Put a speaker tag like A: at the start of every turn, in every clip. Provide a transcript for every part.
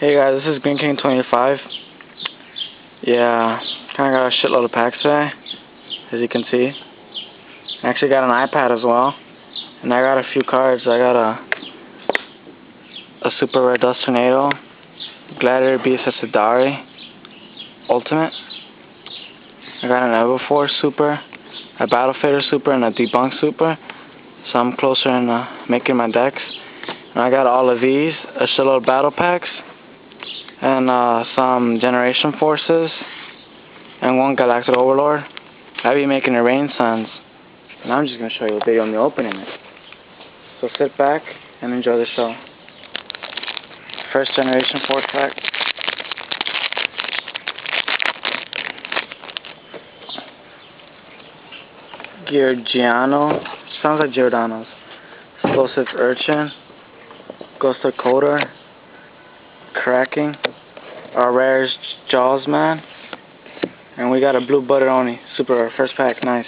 A: Hey guys, this is Green King 25. Yeah, kinda got a shitload of packs today, as you can see. I actually got an iPad as well, and I got a few cards. I got a Super Rare Dust Tornado, Gladiator Beast Asadari Ultimate. I got an Everforce Super, a Battle Fader Super, and a Debunk Super. So I'm closer in making my decks. And I got all of these, a shitload of battle packs, and some Generation Forces, and one Galactic Overlord. I'll be making the Rain Suns, and I'm just going to show you a video on the opening it. So sit back and enjoy the show. First Generation Force pack. Yugioh, sounds like Giordano's. Explosive Urchin, Ghost of Coder, Cracking, our rare Jaws Man, and we got a Blue Butteroni, super rare, first pack, nice.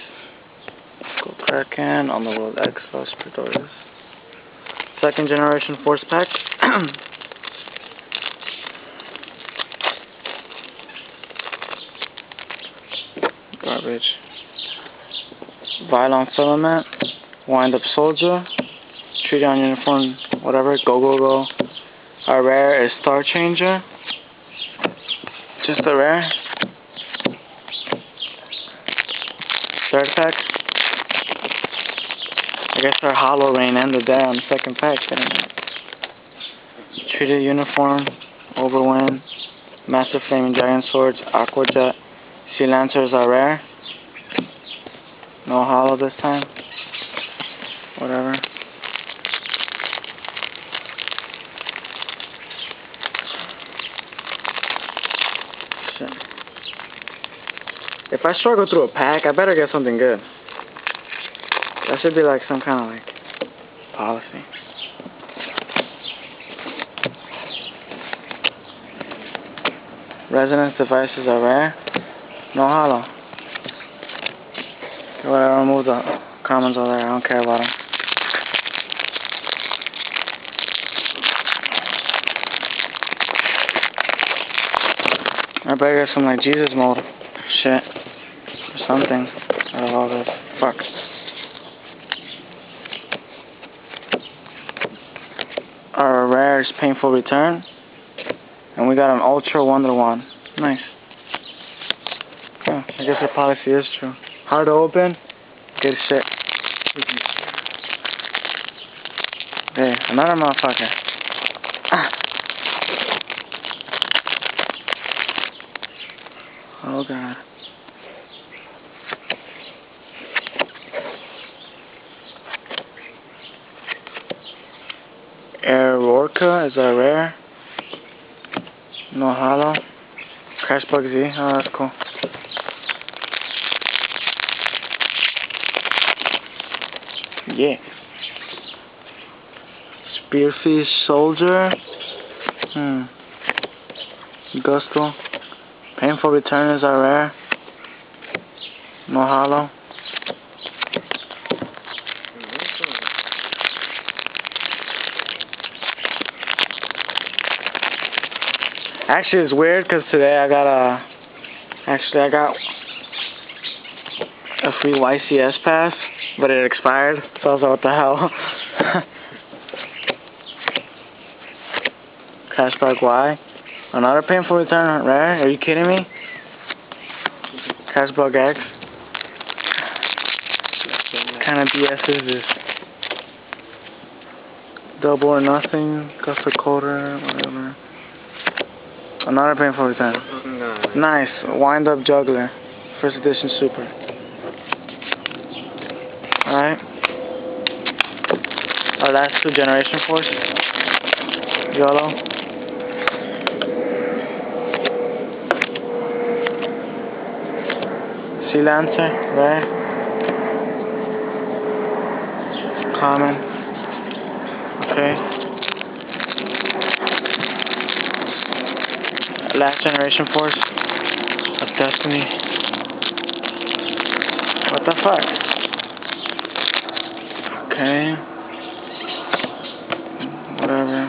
A: Go Kraken on the World Exos, Pretorius. Second Generation Force pack. Garbage. Violent Filament, Wind Up Soldier, Treat on Uniform, whatever, go. Our rare is Star Changer. Just a rare. Third pack. I guess our Hollow Rain ended there on the second pack. Treated Uniform, Overwind, Massive Flaming Dragon Swords, Aqua Jet, Sea Lancers are rare. No hollow this time. Whatever. Shit. If I struggle through a pack, I better get something good. That should be like some kind of like policy. Resonance Devices are rare. No hollow. Whatever, remove the commons over there. I don't care about them. I better get some like Jesus mode shit or something out of all this. Fuck. Our rare is Painful Return, and we got an Ultra Wonder Wand. Nice. Yeah, I guess the policy is true. Hard to open, good shit. Hey, another motherfucker. Oh god. Aurorca is a rare. No hollow. Crash Bug Z, oh that's cool. Yeah. Spearfish Soldier. Gusto. Painful Return is our rare. No hollow. Actually, it's weird because today I got a free YCS pass, but it expired, so I was like, what the hell? Cashback Y. Another Painful Return rare? Are you kidding me? Cashback X. What kind of BS is this? Double or Nothing, Ghost of Coder, whatever. Another Painful Return. Nice. Wind Up Juggler. First edition Super. Alright. Our last two Generation Force. YOLO. Sea Lancer. Rare. Common. Okay. Last Generation Force of Destiny. What the fuck? Okay. Whatever.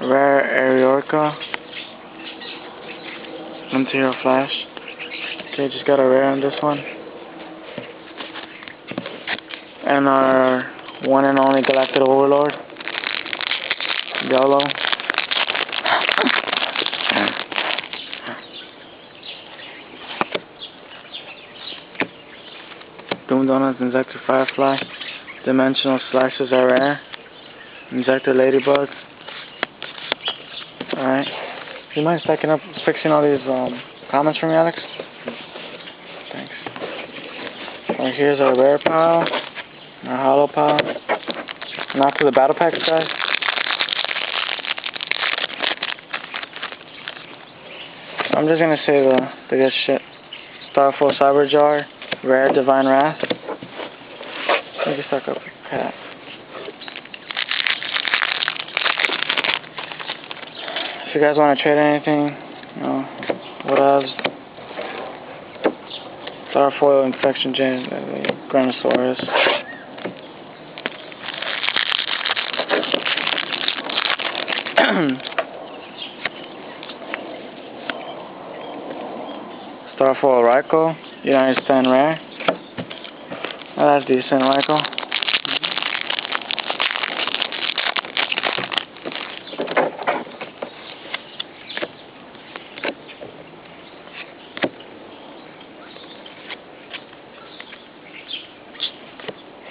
A: Rare Ariorca. Interior flash. Okay, just got a rare on this one. And our one and only Galactic Overlord. YOLO. Doom Donuts, Insector Firefly. Dimensional Slashes are rare. Insector Ladybug. Alright. Do you mind stacking up, fixing all these comments for me, Alex? Thanks. Alright, here's our rare pile. Our hollow pile. Not to the battle packs, guys. I'm just gonna say the good shit. Starfall Cyber Jar. Rare Divine Wrath. Let me stack up Cat. If you guys want to trade anything, you know, whatevs. Starfoil, Infection Gen, Granosaurus. Starfoil Raikou, United Stand Rare. Oh, that's decent, Raikou.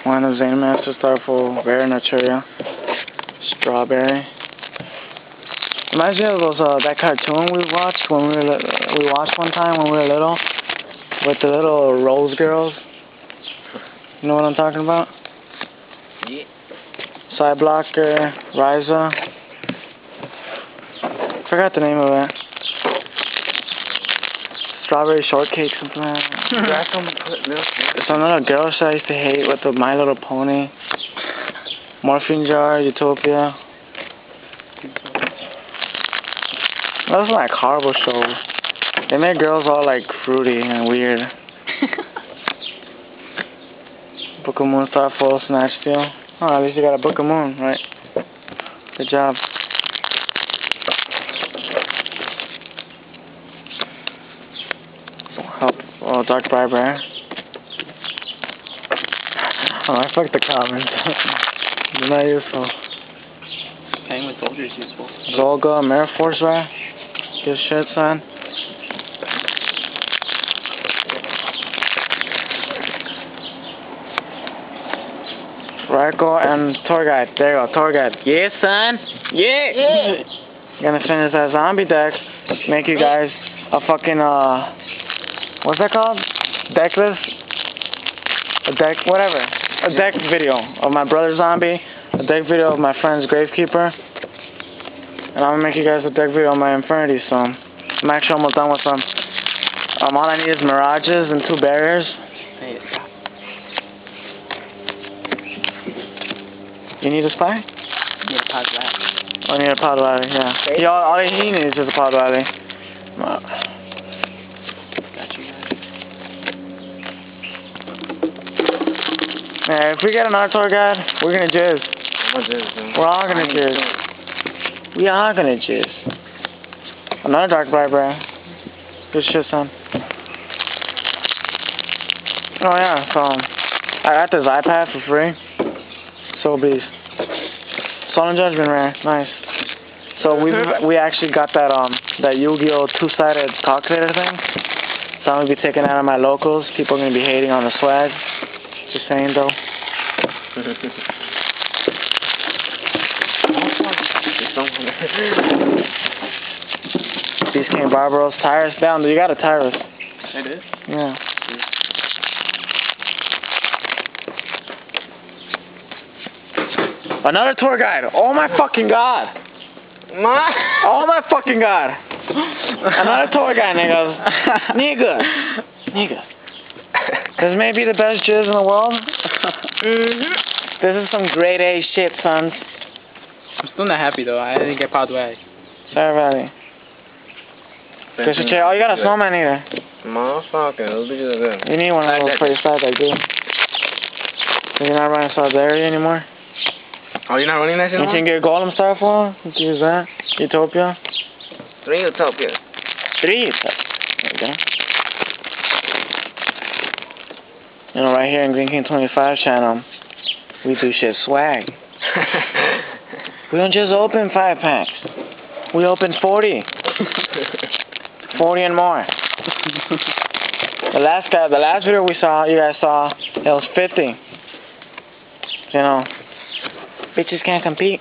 A: One of Zane Master Starfall Rare Naturia. Strawberry. Reminds me of those that cartoon we watched when we watched one time when we were little, with the little Rose girls. You know what I'm talking about?
B: Yeah.
A: Psyblocker, Ryza. Forgot the name of it. Strawberry Shortcake, something like that. Some little girl shit I used to hate with the My Little Pony. Morphine Jar, Utopia. Those are like horrible shows. They made girls all like fruity and weird. Book of Moon, Starfall, Snatch Steal. Oh, at least you got a Book of Moon, right? Good job. Help. Oh, Dark Briber. Oh, I fucked the comments. They're not useful.
B: Playing with soldiers is useful.
A: Zolga, Meraforce Rare. Good shit, son. Raikou and Tour Guide. There you go, Tour Guide. Yeah, son. Yeah. Gonna finish that zombie deck. Make you guys a fucking what's that called? Deck list? A deck, whatever. A deck video of my brother zombie. A deck video of my friend's Gravekeeper. And I'm gonna make you guys a deck video of my Infernity. So I'm actually almost done with them. All I need is Mirages and 2 barriers. You need a spy?
B: Yeah, Pod Rally.
A: Oh, you need a Pod Rally, yeah.
B: Okay.
A: All he needs is a Pod Rally.
B: Got you guys.
A: Yeah, if we get another tour guide, we're gonna jizz. We're all gonna jizz. We are gonna jizz. Another Dark Briber. Good shit, son. Oh yeah, so I got this iPad for free. So beast. Solemn Judgment Rare, nice. So we actually got that that Yugioh 2-sided calculator thing. So I'm gonna be taking that on my locals. People are gonna be hating on the swag. Just saying though. Beast King Barbaros, Tyrus down. You got a Tyrus.
B: I did?
A: Yeah. Another tour guide. Oh my fucking god. Oh my fucking god. Another tour guide, nigga. Nigga. This may be the best jizz in the world. This is some grade A shit, sons.
B: I'm still not happy though. I didn't get Pod Rally.
A: Sorry, Valley. Oh, you got a snowman either.
C: Motherfucker,
A: you need one of those for your side, like, dude. You're not running Solidarity anymore?
C: Oh, you're not running that shit
A: You
C: no
A: can
C: more?
A: get Golem Star for? You can use that. Utopia.
C: 3 Utopia.
A: 3 Utopia. There you go. You know, right here in Green King 25 channel, we do shit swag. We don't just open 5 packs. We open 40. 40 and more. The last video we saw, you guys saw, it was 50. You know, bitches can't compete.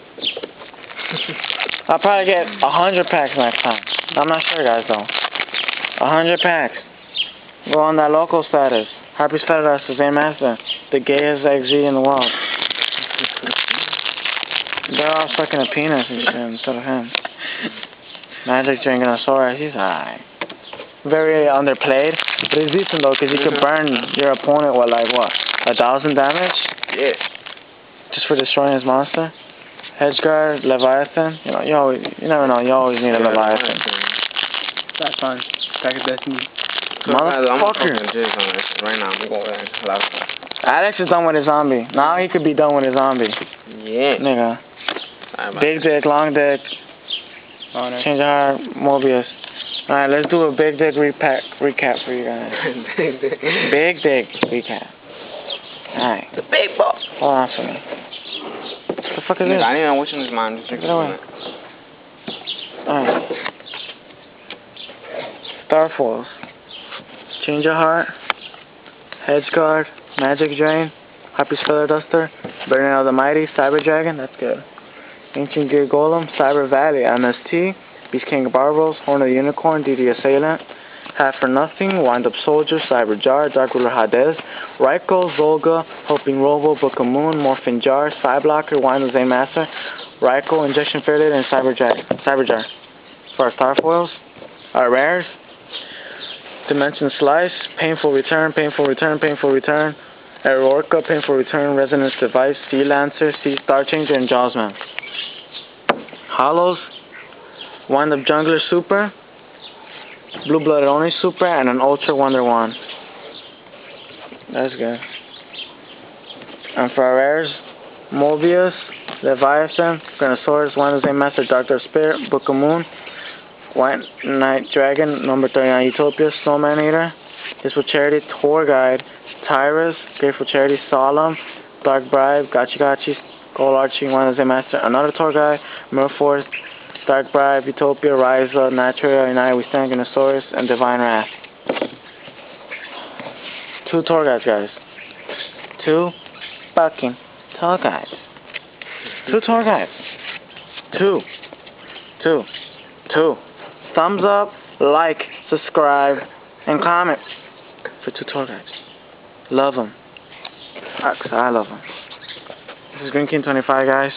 A: I'll probably get 100 packs next time. I'm not sure, guys, though. 100 packs. Go on that local status. Happy Status is Zane Master, the gayest XZ in the world. They're all stuck in a penis and shit instead of him. Magic drinking a Saurus, he's alright. Very underplayed, but he's decent though, because he could burn your opponent with like what, 1,000 damage?
C: Yeah.
A: Just for destroying his monster. Hedgeguard, Leviathan. You know, you never know. You always need a Leviathan.
B: That's fun. Pack of Destiny.
A: Motherfucker.
C: Right now, I'm going to
A: Alex is done with his zombie. Now he could be done with his zombie.
C: Yeah.
A: Nigga. Big dick, long dick.
B: Honor.
A: Change of heart, Mobius. Alright, let's do a big dick recap for you guys. Big dick recap. Alright.
C: The big boss.
A: Hold on for me. What the fuck is this?
C: I didn't know which one is mine. Just drink
A: Alright. Starfoils. Change of heart. Hedgeguard. Magic Drain. Happy Speller Duster. Burning of the Mighty. Cyber Dragon. That's good. Ancient Gear Golem. Cyber Valley. MST. Beast King of Barbaros. Horn of the Unicorn. DD Assailant. Half for Nothing. Wind Up Soldier. Cyber Jar. Dark Ruler Hades. Raikou. Zolga. Hoping Robo. Book of Moon. Morphin Jar. Psyblocker. Wind of Zane Master. Raikou. Injection Fairlight. And Cyber Jar. For our Starfoils. Our rares. Dimension Slice. Painful Return. Painful Return. Painful Return. Aerorca. Painful Return. Resonance Device. Sea Lancer. Sea Star Changer. And Jawsman. Hollows. Wind Up Jungler Super. Blue Blooded Only Super. And an Ultra Wonder Wand. That's good. And for our rares, Mobius, Leviathan, Granosaurus, Wind Up Zane Master, Doctor Spirit, Book of Moon, White Knight Dragon, number 39 Utopia, Snowman Eater, Grateful Charity, Tour Guide, Tyrus, Grateful Charity, Solemn, Dark Bribe, Gachi, Gold Archie, Wind Up Zane Master, another Tour Guide, Merforce, Dark Bribe, Utopia, Ryza, Natural, United We Stand, Granosaurus, and Divine Wrath. 2 Tour Guides, guys. 2 fucking Tour Guides. 2 Tour Guides. 2. Thumbs up, like, subscribe, and comment for 2 Tour Guides. Love them. I love them. This is Green King 25, guys.